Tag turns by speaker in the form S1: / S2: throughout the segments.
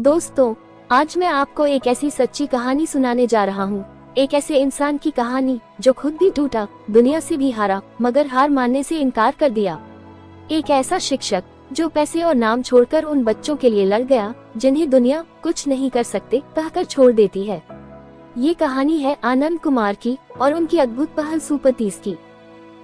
S1: दोस्तों, आज मैं आपको एक ऐसी सच्ची कहानी सुनाने जा रहा हूँ। एक ऐसे इंसान की कहानी जो खुद भी टूटा, दुनिया से भी हारा, मगर हार मानने से इनकार कर दिया। एक ऐसा शिक्षक जो पैसे और नाम छोड़कर उन बच्चों के लिए लड़ गया जिन्हें दुनिया कुछ नहीं कर सकते कहकर छोड़ देती है। ये कहानी है आनंद कुमार की और उनकी अद्भुत पहल सुपर 30 की।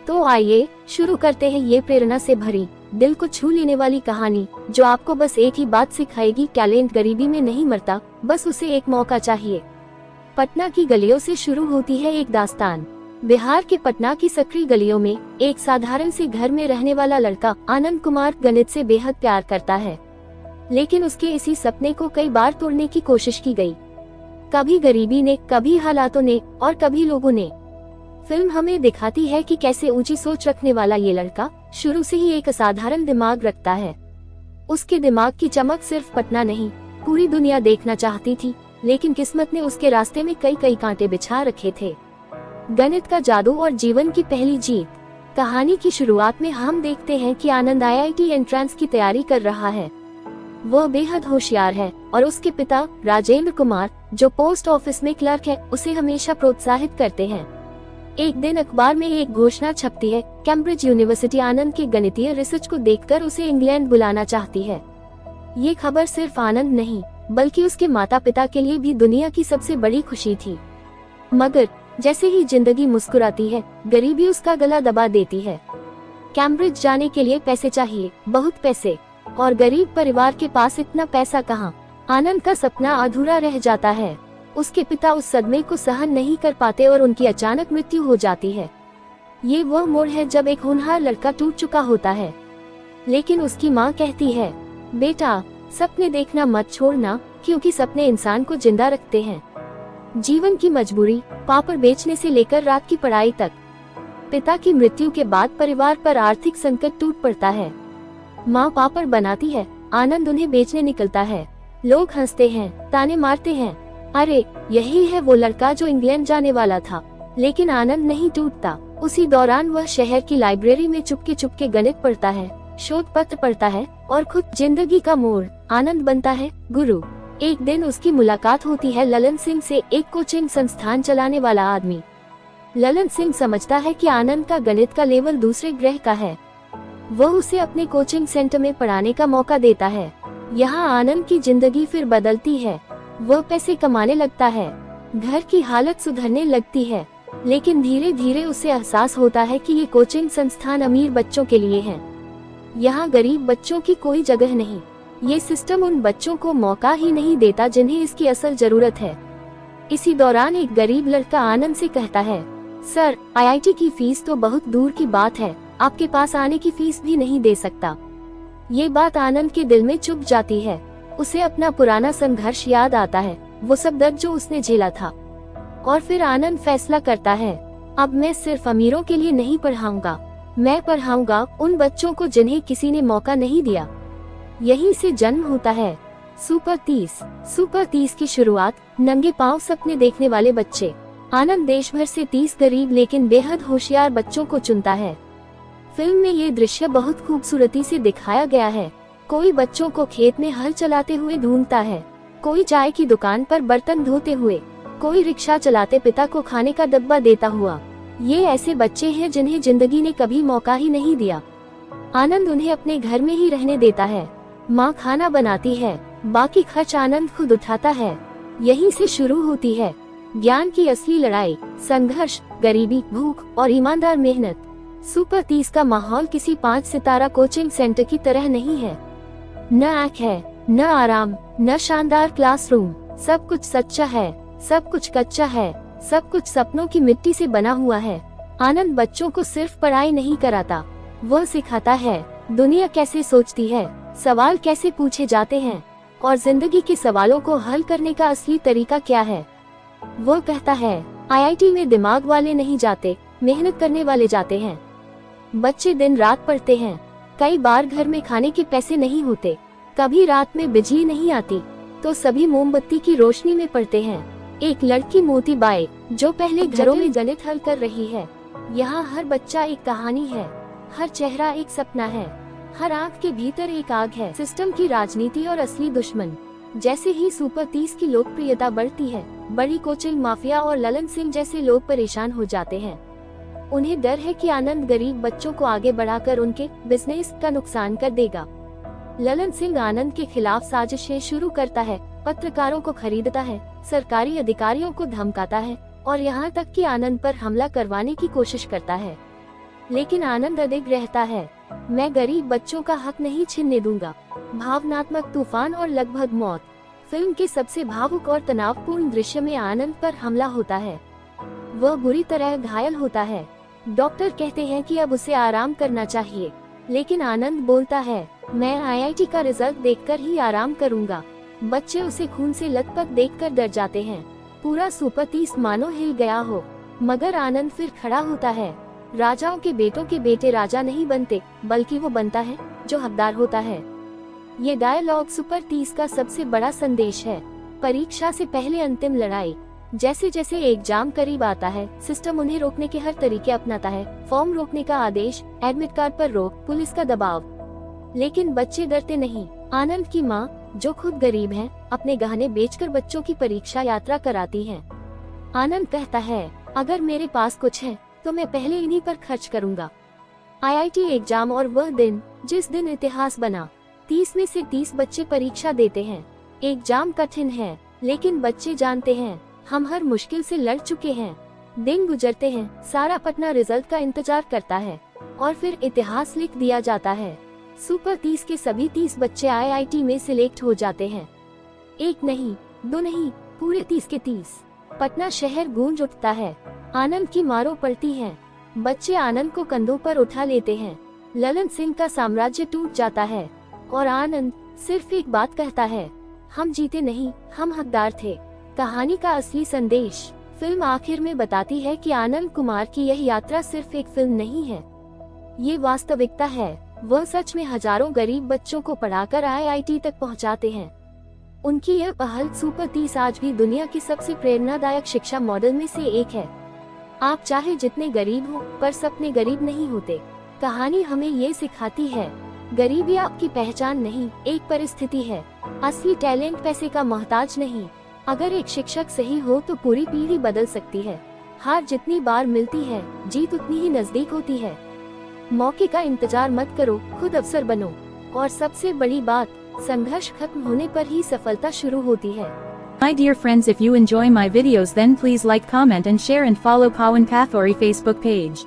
S1: तो आइए शुरू करते हैं ये प्रेरणा से भरी, दिल को छू लेने वाली कहानी जो आपको बस एक ही बात सिखाएगी, टैलेंट गरीबी में नहीं मरता, बस उसे एक मौका चाहिए। पटना की गलियों से शुरू होती है एक दास्तान। बिहार के पटना की सकरी गलियों में एक साधारण से घर में रहने वाला लड़का आनंद कुमार गणित से बेहद प्यार करता है, लेकिन उसके इसी सपने को कई बार तोड़ने की कोशिश की गई। कभी गरीबी ने, कभी हालातों ने और कभी लोगों ने। फिल्म हमें दिखाती है कि कैसे ऊंची सोच रखने वाला ये लड़का शुरू से ही एक असाधारण दिमाग रखता है। उसके दिमाग की चमक सिर्फ पटना नहीं, पूरी दुनिया देखना चाहती थी, लेकिन किस्मत ने उसके रास्ते में कई कांटे बिछा रखे थे। गणित का जादू और जीवन की पहली जीत। कहानी की शुरुआत में हम देखते हैं कि आनंद IIT एंट्रेंस की तैयारी कर रहा है। वह बेहद होशियार है और उसके पिता राजेंद्र कुमार, जो पोस्ट ऑफिस में क्लर्क है, उसे हमेशा प्रोत्साहित करते हैं। एक दिन अखबार में एक घोषणा छपती है, कैम्ब्रिज यूनिवर्सिटी आनंद के गणितीय रिसर्च को देखकर उसे इंग्लैंड बुलाना चाहती है। ये खबर सिर्फ आनंद नहीं, बल्कि उसके माता पिता के लिए भी दुनिया की सबसे बड़ी खुशी थी। मगर जैसे ही जिंदगी मुस्कुराती है, गरीबी उसका गला दबा देती है। कैम्ब्रिज जाने के लिए पैसे चाहिए, बहुत पैसे, और गरीब परिवार के पास इतना पैसा कहाँ। आनंद का सपना अधूरा रह जाता है। उसके पिता उस सदमे को सहन नहीं कर पाते और उनकी अचानक मृत्यु हो जाती है। ये वह मोड़ है जब एक होनहार लड़का टूट चुका होता है, लेकिन उसकी माँ कहती है, बेटा, सपने देखना मत छोड़ना, क्योंकि सपने इंसान को जिंदा रखते हैं। जीवन की मजबूरी, पापड़ बेचने से लेकर रात की पढ़ाई तक। पिता की मृत्यु के बाद परिवार पर आर्थिक संकट टूट पड़ता है। माँ पापड़ बनाती है, आनंद उन्हें बेचने निकलता है। लोग हंसते हैं, ताने मारते हैं, अरे यही है वो लड़का जो इंग्लैंड जाने वाला था। लेकिन आनंद नहीं टूटता। उसी दौरान वह शहर की लाइब्रेरी में चुपके गणित पढ़ता है, शोध पत्र पढ़ता है और खुद जिंदगी का मोड़। आनंद बनता है गुरु। एक दिन उसकी मुलाकात होती है ललन सिंह से, एक कोचिंग संस्थान चलाने वाला आदमी। ललन सिंह समझता है कि आनंद का गणित का लेवल दूसरे ग्रह का है। वह उसे अपने कोचिंग सेंटर में पढ़ाने का मौका देता है। यहाँ आनंद की जिंदगी फिर बदलती है। वह पैसे कमाने लगता है, घर की हालत सुधरने लगती है, लेकिन धीरे धीरे उसे एहसास होता है कि ये कोचिंग संस्थान अमीर बच्चों के लिए है। यहाँ गरीब बच्चों की कोई जगह नहीं। ये सिस्टम उन बच्चों को मौका ही नहीं देता जिन्हें इसकी असल जरूरत है। इसी दौरान एक गरीब लड़का आनंद से कहता है, सर, IIT की फीस तो बहुत दूर की बात है, आपके पास आने की फीस भी नहीं दे सकता। ये बात आनंद के दिल में चुभ जाती है। उसे अपना पुराना संघर्ष याद आता है, वो सब दर्द जो उसने झेला था। और फिर आनंद फैसला करता है, अब मैं सिर्फ अमीरों के लिए नहीं पढ़ाऊंगा, मैं पढ़ाऊंगा उन बच्चों को जिन्हें किसी ने मौका नहीं दिया। यहीं से जन्म होता है सुपर 30। सुपर 30 की शुरुआत, नंगे पांव सपने देखने वाले बच्चे। आनंद देश भर से 30 गरीब लेकिन बेहद होशियार बच्चों को चुनता है। फिल्म में ये दृश्य बहुत खूबसूरती से दिखाया गया है। कोई बच्चों को खेत में हल चलाते हुए ढूंढता है, कोई चाय की दुकान पर बर्तन धोते हुए, कोई रिक्शा चलाते पिता को खाने का डब्बा देता हुआ। ये ऐसे बच्चे हैं जिन्हें जिंदगी ने कभी मौका ही नहीं दिया। आनंद उन्हें अपने घर में ही रहने देता है। माँ खाना बनाती है, बाकी खर्च आनंद खुद उठाता है। यहीं से शुरू होती है ज्ञान की असली लड़ाई, संघर्ष, गरीबी, भूख और ईमानदार मेहनत। सुपर 30 का माहौल किसी 5 सितारा कोचिंग सेंटर की तरह नहीं है। न आँख है, न आराम, न शानदार क्लासरूम। सब कुछ सच्चा है, सब कुछ कच्चा है, सब कुछ सपनों की मिट्टी से बना हुआ है। आनंद बच्चों को सिर्फ पढ़ाई नहीं कराता, वह सिखाता है दुनिया कैसे सोचती है, सवाल कैसे पूछे जाते हैं और जिंदगी के सवालों को हल करने का असली तरीका क्या है। वह कहता है, IIT में दिमाग वाले नहीं जाते, मेहनत करने वाले जाते हैं। बच्चे दिन रात पढ़ते हैं। कई बार घर में खाने के पैसे नहीं होते, कभी रात में बिजली नहीं आती, तो सभी मोमबत्ती की रोशनी में पढ़ते हैं। एक लड़की मोती बाई, जो पहले घरों में गणित हल कर रही है। यहाँ हर बच्चा एक कहानी है, हर चेहरा एक सपना है, हर आँख के भीतर एक आग है। सिस्टम की राजनीति और असली दुश्मन। जैसे ही सुपर 30 की लोकप्रियता बढ़ती है, बड़ी कोचिंग माफिया और ललन सिंह जैसे लोग परेशान हो जाते हैं। उन्हें डर है कि आनंद गरीब बच्चों को आगे बढ़ाकर उनके बिजनेस का नुकसान कर देगा। ललन सिंह आनंद के खिलाफ साजिशें शुरू करता है, पत्रकारों को खरीदता है, सरकारी अधिकारियों को धमकाता है और यहाँ तक कि आनंद पर हमला करवाने की कोशिश करता है। लेकिन आनंद अडिग रहता है, मैं गरीब बच्चों का हक नहीं छीनने दूंगा। भावनात्मक तूफान और लगभग मौत। फिल्म के सबसे भावुक और तनावपूर्ण दृश्य में आनंद पर हमला होता है। वह बुरी तरह घायल होता है। डॉक्टर कहते हैं कि अब उसे आराम करना चाहिए, लेकिन आनंद बोलता है, मैं आईआईटी का रिजल्ट देखकर ही आराम करूंगा। बच्चे उसे खून से लथपथ देखकर डर जाते हैं। पूरा सुपर 30 मानो हिल गया हो, मगर आनंद फिर खड़ा होता है। राजाओं के बेटों के बेटे राजा नहीं बनते, बल्कि वो बनता है जो हकदार होता है। ये डायलॉग सुपर 30 का सबसे बड़ा संदेश है। परीक्षा से पहले अंतिम लड़ाई। जैसे जैसे एग्जाम करीब आता है, सिस्टम उन्हें रोकने के हर तरीके अपनाता है। फॉर्म रोकने का आदेश, एडमिट कार्ड पर रोक, पुलिस का दबाव। लेकिन बच्चे डरते नहीं। आनंद की माँ, जो खुद गरीब है, अपने गहने बेचकर बच्चों की परीक्षा यात्रा कराती है। आनंद कहता है, अगर मेरे पास कुछ है तो मैं पहले इन्हीं पर खर्च करूंगा। आईआईटी एग्जाम और वह दिन जिस दिन इतिहास बना। 30 में से 30 बच्चे परीक्षा देते हैं। एग्जाम कठिन है, लेकिन बच्चे जानते हैं हम हर मुश्किल से लड़ चुके हैं। दिन गुजरते हैं, सारा पटना रिजल्ट का इंतजार करता है और फिर इतिहास लिख दिया जाता है। सुपर 30 के सभी 30 बच्चे आईआईटी में सिलेक्ट हो जाते हैं। एक नहीं, दो नहीं, पूरे 30 के 30। पटना शहर गूंज उठता है। आनंद की मारो पड़ती है। बच्चे आनंद को कंधों पर उठा लेते हैं। ललन सिंह का साम्राज्य टूट जाता है और आनंद सिर्फ एक बात कहता है, हम जीते नहीं, हम हकदार थे। कहानी का असली संदेश। फिल्म आखिर में बताती है कि आनंद कुमार की यह यात्रा सिर्फ एक फिल्म नहीं है, ये वास्तविकता है। वह सच में हजारों गरीब बच्चों को पढ़ाकर आईआईटी तक पहुंचाते हैं। उनकी यह पहल सुपर 30 आज भी दुनिया की सबसे प्रेरणादायक शिक्षा मॉडल में से एक है। आप चाहे जितने गरीब हो, पर सपने गरीब नहीं होते। कहानी हमें ये सिखाती है, गरीबी आपकी पहचान नहीं, एक परिस्थिति है। असली टैलेंट पैसे का मोहताज नहीं। अगर एक शिक्षक सही हो तो पूरी पीढ़ी बदल सकती है। हार जितनी बार मिलती है, जीत उतनी ही नजदीक होती है। मौके का इंतजार मत करो, खुद अफसर बनो। और सबसे बड़ी बात, संघर्ष खत्म होने पर ही सफलता शुरू होती है।
S2: My dear friends, if you enjoy my videos then please like, comment and share and follow Pawan Kathori Facebook page.